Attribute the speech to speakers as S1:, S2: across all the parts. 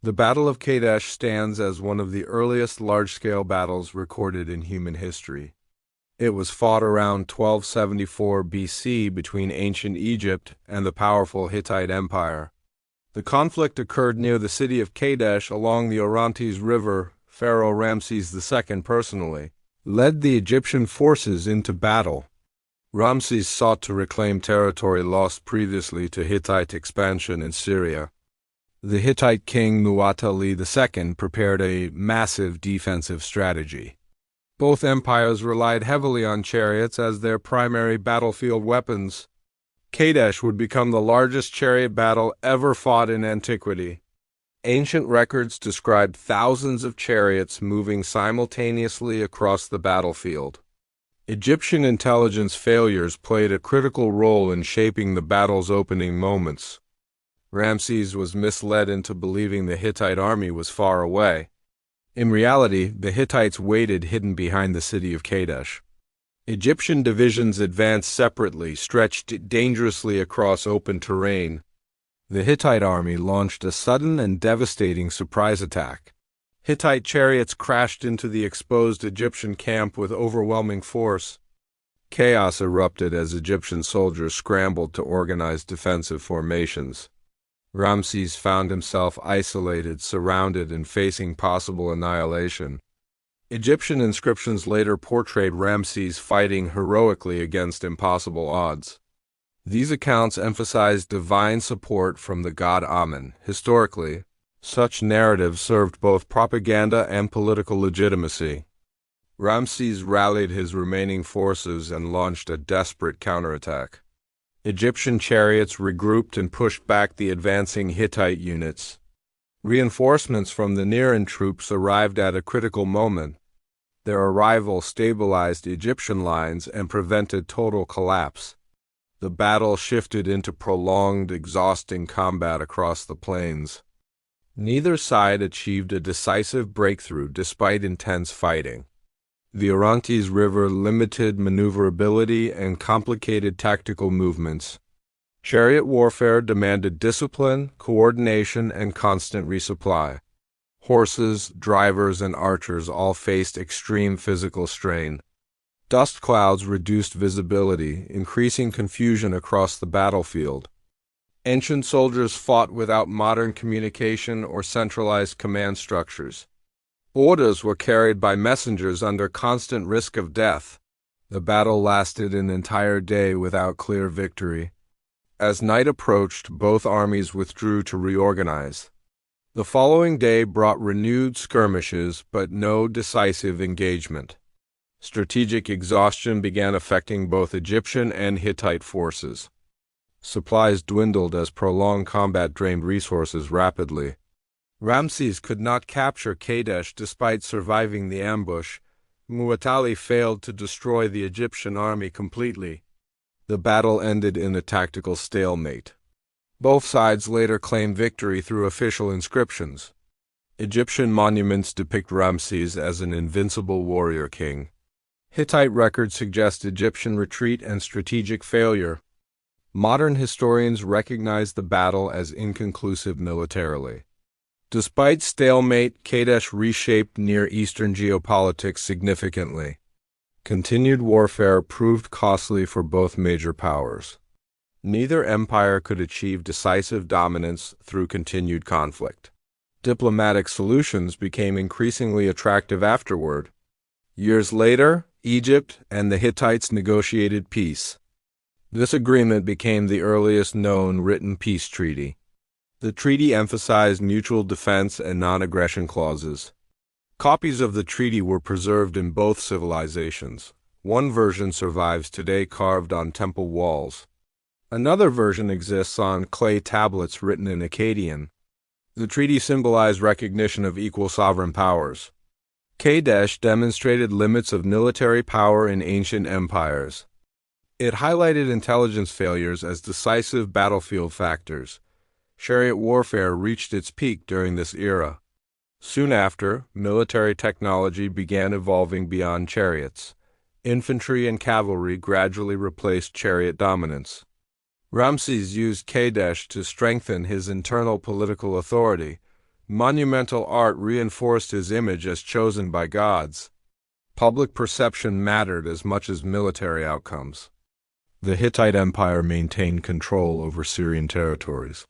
S1: The Battle of Kadesh stands as one of the earliest large-scale battles recorded in human history. It was fought around 1274 BC between ancient Egypt and the powerful Hittite Empire. The conflict occurred near the city of Kadesh along the Orontes River. Pharaoh Ramses II personally led the Egyptian forces into battle. Ramses sought to reclaim territory lost previously to Hittite expansion in Syria. The Hittite king Muwatalli II prepared a massive defensive strategy. Both empires relied heavily on chariots as their primary battlefield weapons. Kadesh would become the largest chariot battle ever fought in antiquity. Ancient records describe thousands of chariots moving simultaneously across the battlefield. Egyptian intelligence failures played a critical role in shaping the battle's opening moments. Ramses was misled into believing the Hittite army was far away. In reality, the Hittites waited hidden behind the city of Kadesh. Egyptian divisions advanced separately, stretched dangerously across open terrain. The Hittite army launched a sudden and devastating surprise attack. Hittite chariots crashed into the exposed Egyptian camp with overwhelming force. Chaos erupted as Egyptian soldiers scrambled to organize defensive formations. Ramses found himself isolated, surrounded, and facing possible annihilation. Egyptian inscriptions later portrayed Ramses fighting heroically against impossible odds. These accounts emphasized divine support from the god Amun. Historically, such narratives served both propaganda and political legitimacy. Ramses rallied his remaining forces and launched a desperate counterattack. Egyptian chariots regrouped and pushed back the advancing Hittite units. Reinforcements from the Nearan troops arrived at a critical moment. Their arrival stabilized Egyptian lines and prevented total collapse. The battle shifted into prolonged, exhausting combat across the plains. Neither side achieved a decisive breakthrough despite intense fighting. The Orontes River limited maneuverability and complicated tactical movements. Chariot warfare demanded discipline, coordination, and constant resupply. Horses, drivers, and archers all faced extreme physical strain. Dust clouds reduced visibility, increasing confusion across the battlefield. Ancient soldiers fought without modern communication or centralized command structures. Orders were carried by messengers under constant risk of death. The battle lasted an entire day without clear victory. As night approached, both armies withdrew to reorganize. The following day brought renewed skirmishes, but no decisive engagement. Strategic exhaustion began affecting both Egyptian and Hittite forces. Supplies dwindled as prolonged combat drained resources rapidly. Ramses could not capture Kadesh despite surviving the ambush. Muwatalli failed to destroy the Egyptian army completely. The battle ended in a tactical stalemate. Both sides later claimed victory through official inscriptions. Egyptian monuments depict Ramses as an invincible warrior king. Hittite records suggest Egyptian retreat and strategic failure. Modern historians recognize the battle as inconclusive militarily. Despite stalemate, Kadesh reshaped Near Eastern geopolitics significantly. Continued warfare proved costly for both major powers. Neither empire could achieve decisive dominance through continued conflict. Diplomatic solutions became increasingly attractive afterward. Years later, Egypt and the Hittites negotiated peace. This agreement became the earliest known written peace treaty. The treaty emphasized mutual defense and non-aggression clauses. Copies of the treaty were preserved in both civilizations. One version survives today carved on temple walls. Another version exists on clay tablets written in Akkadian. The treaty symbolized recognition of equal sovereign powers. Kadesh demonstrated limits of military power in ancient empires. It highlighted intelligence failures as decisive battlefield factors. Chariot warfare reached its peak during this era. Soon after, military technology began evolving beyond chariots. Infantry and cavalry gradually replaced chariot dominance. Ramses used Kadesh to strengthen his internal political authority. Monumental art reinforced his image as chosen by gods. Public perception mattered as much as military outcomes. The Hittite Empire maintained control over Syrian territories.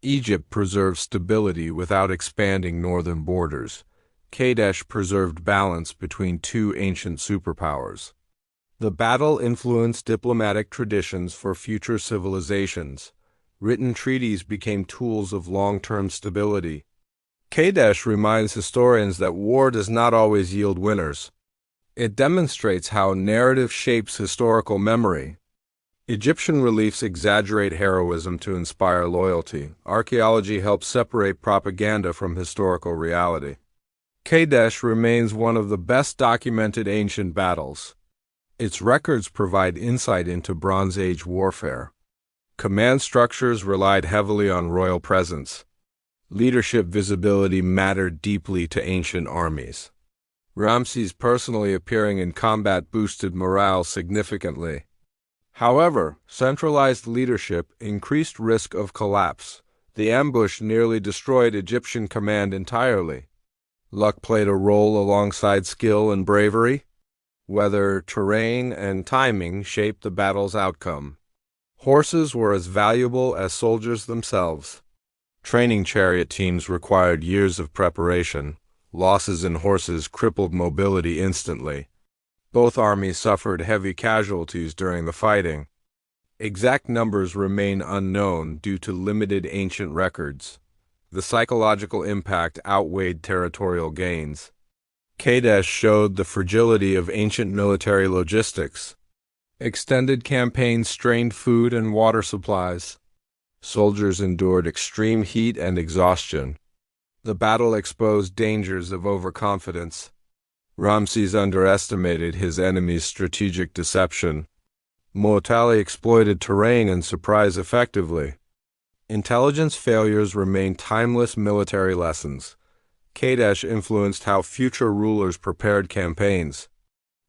S1: Egypt preserved stability without expanding northern borders. Kadesh preserved balance between two ancient superpowers. The battle influenced diplomatic traditions for future civilizations. Written treaties became tools of long-term stability. Kadesh reminds historians that war does not always yield winners. It demonstrates how narrative shapes historical memory. Egyptian reliefs exaggerate heroism to inspire loyalty. Archaeology helps separate propaganda from historical reality. Kadesh remains one of the best documented ancient battles. Its records provide insight into Bronze Age warfare. Command structures relied heavily on royal presence. Leadership visibility mattered deeply to ancient armies. Ramses personally appearing in combat boosted morale significantly. However, centralized leadership increased risk of collapse. The ambush nearly destroyed Egyptian command entirely. Luck played a role alongside skill and bravery. Weather, terrain, and timing shaped the battle's outcome. Horses were as valuable as soldiers themselves. Training chariot teams required years of preparation. Losses in horses crippled mobility instantly. Both armies suffered heavy casualties during the fighting. Exact numbers remain unknown due to limited ancient records. The psychological impact outweighed territorial gains. Kadesh showed the fragility of ancient military logistics. Extended campaigns strained food and water supplies. Soldiers endured extreme heat and exhaustion. The battle exposed dangers of overconfidence. Ramses underestimated his enemy's strategic deception. Mu'tali exploited terrain and surprise effectively. Intelligence failures remain timeless military lessons. Kadesh influenced how future rulers prepared campaigns.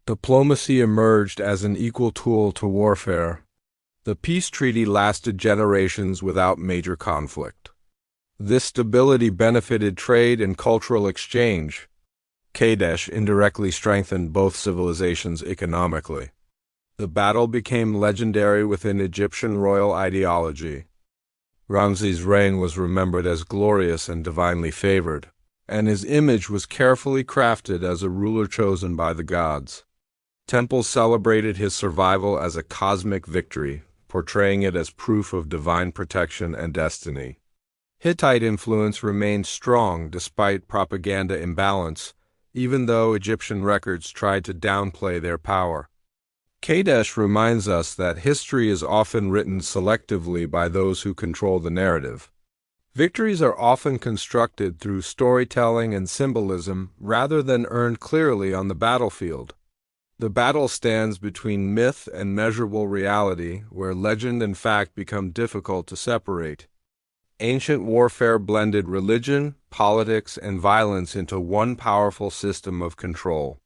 S1: Diplomacy emerged as an equal tool to warfare. The peace treaty lasted generations without major conflict. This stability benefited trade and cultural exchange. Kadesh indirectly strengthened both civilizations economically. The battle became legendary within Egyptian royal ideology. Ramses' reign was remembered as glorious and divinely favored, and his image was carefully crafted as a ruler chosen by the gods. Temples celebrated his survival as a cosmic victory, portraying it as proof of divine protection and destiny. Hittite influence remained strong despite propaganda imbalance, even though Egyptian records tried to downplay their power. Kadesh reminds us that history is often written selectively by those who control the narrative. Victories are often constructed through storytelling and symbolism rather than earned clearly on the battlefield. The battle stands between myth and measurable reality, where legend and fact become difficult to separate. Ancient warfare blended religion, politics, and violence into one powerful system of control.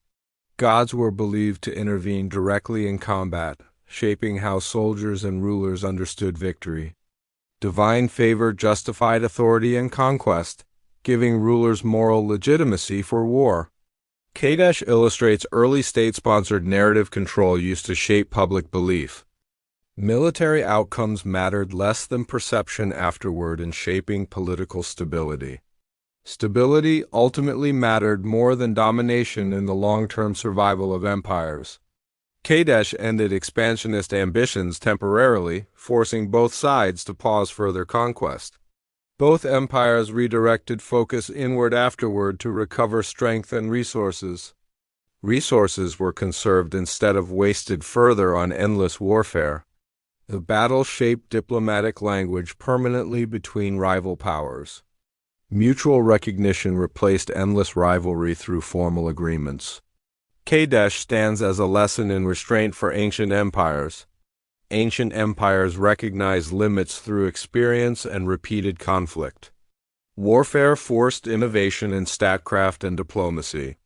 S1: Gods were believed to intervene directly in combat, shaping how soldiers and rulers understood victory. Divine favor justified authority and conquest, giving rulers moral legitimacy for war. Kadesh illustrates early state-sponsored narrative control used to shape public belief. Military outcomes mattered less than perception afterward in shaping political stability. Stability ultimately mattered more than domination in the long-term survival of empires. Kadesh ended expansionist ambitions temporarily, forcing both sides to pause further conquest. Both empires redirected focus inward afterward to recover strength and resources. Resources were conserved instead of wasted further on endless warfare. The battle shaped diplomatic language permanently between rival powers. Mutual recognition replaced endless rivalry through formal agreements. Kadesh stands as a lesson in restraint for ancient empires. Ancient empires recognized limits through experience and repeated conflict. Warfare forced innovation in statecraft and diplomacy.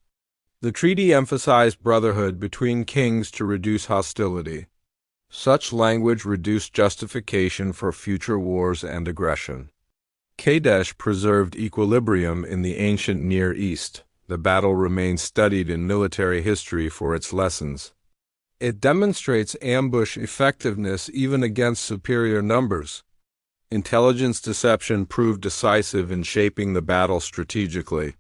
S1: The treaty emphasized brotherhood between kings to reduce hostility. Such language reduced justification for future wars and aggression. Kadesh preserved equilibrium in the ancient Near East. The battle remains studied in military history for its lessons. It demonstrates ambush effectiveness even against superior numbers. Intelligence deception proved decisive in shaping the battle strategically.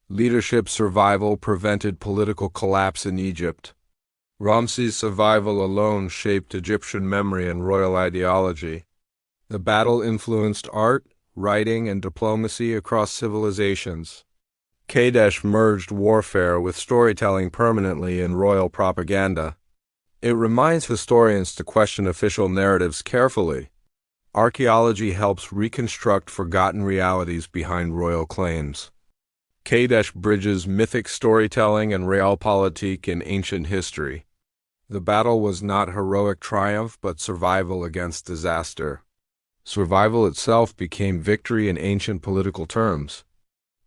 S1: Leadership survival prevented political collapse in Egypt. Ramses' survival alone shaped Egyptian memory and royal ideology. The battle influenced art, writing, and diplomacy across civilizations. Kadesh merged warfare with storytelling permanently in royal propaganda. It reminds historians to question official narratives carefully. Archaeology helps reconstruct forgotten realities behind royal claims. Kadesh bridges mythic storytelling and realpolitik in ancient history. The battle was not heroic triumph but survival against disaster. Survival itself became victory in ancient political terms.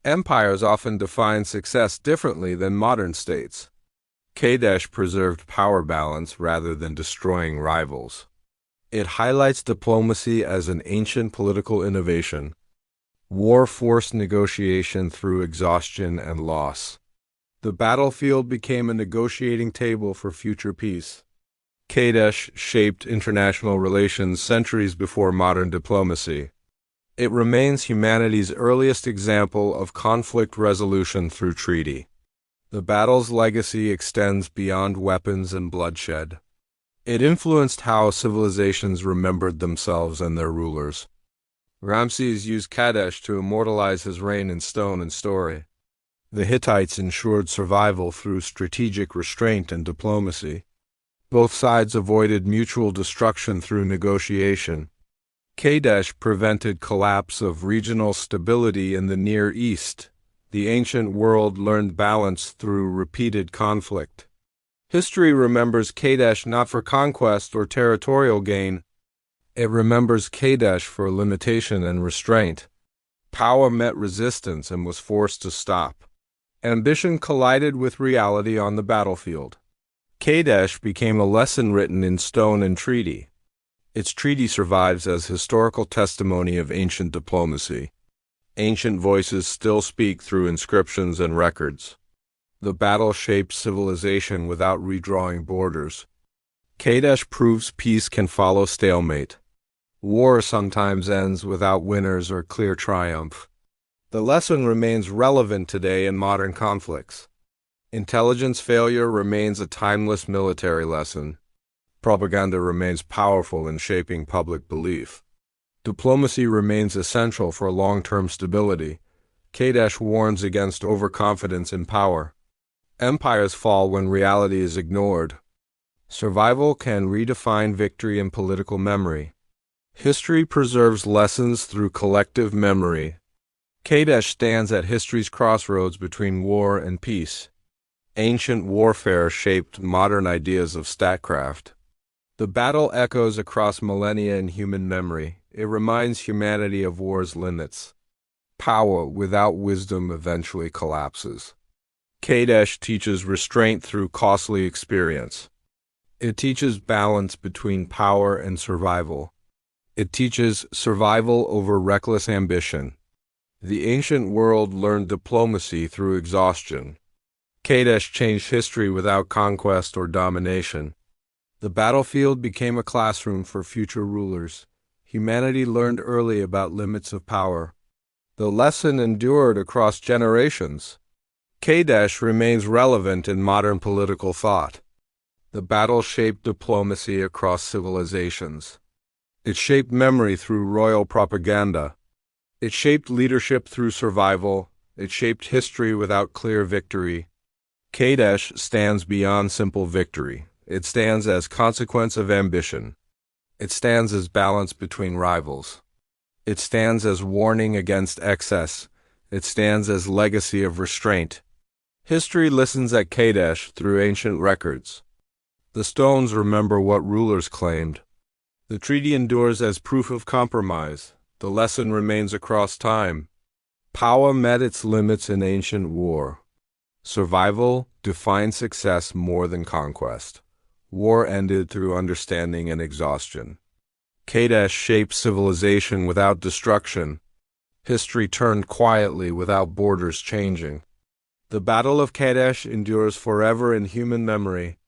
S1: Empires often define success differently than modern states. Kadesh preserved power balance rather than destroying rivals. It highlights diplomacy as an ancient political innovation. War forced negotiation through exhaustion and loss. The battlefield became a negotiating table for future peace. Kadesh shaped international relations centuries before modern diplomacy. It remains humanity's earliest example of conflict resolution through treaty. The battle's legacy extends beyond weapons and bloodshed. It influenced how civilizations remembered themselves and their rulers. Ramses used Kadesh to immortalize his reign in stone and story. The Hittites ensured survival through strategic restraint and diplomacy. Both sides avoided mutual destruction through negotiation. Kadesh prevented collapse of regional stability in the Near East. The ancient world learned balance through repeated conflict. History remembers Kadesh not for conquest or territorial gain. It remembers Kadesh for limitation and restraint. Power met resistance and was forced to stop. Ambition collided with reality on the battlefield. Kadesh became a lesson written in stone and treaty. Its treaty survives as historical testimony of ancient diplomacy. Ancient voices still speak through inscriptions and records. The battle shaped civilization without redrawing borders. Kadesh proves peace can follow stalemate. War sometimes ends without winners or clear triumph. The lesson remains relevant today in modern conflicts. Intelligence failure remains a timeless military lesson. Propaganda remains powerful in shaping public belief. Diplomacy remains essential for long-term stability. Kadesh warns against overconfidence in power. Empires fall when reality is ignored. Survival can redefine victory in political memory. History preserves lessons through collective memory. Kadesh stands at history's crossroads between war and peace. Ancient warfare shaped modern ideas of statecraft. The battle echoes across millennia in human memory. It reminds humanity of war's limits. Power without wisdom eventually collapses. Kadesh teaches restraint through costly experience. It teaches balance between power and survival. It teaches survival over reckless ambition. The ancient world learned diplomacy through exhaustion. Kadesh changed history without conquest or domination. The battlefield became a classroom for future rulers. Humanity learned early about limits of power. The lesson endured across generations. Kadesh remains relevant in modern political thought. The battle shaped diplomacy across civilizations. It shaped memory through royal propaganda. It shaped leadership through survival. It shaped history without clear victory. Kadesh stands beyond simple victory. It stands as consequence of ambition. It stands as balance between rivals. It stands as warning against excess. It stands as legacy of restraint. History listens at Kadesh through ancient records. The stones remember what rulers claimed. The treaty endures as proof of compromise. The lesson remains across time. Power met its limits in ancient war. Survival defined success more than conquest. War ended through understanding and exhaustion. Kadesh shaped civilization without destruction. History turned quietly without borders changing. The Battle of Kadesh endures forever in human memory,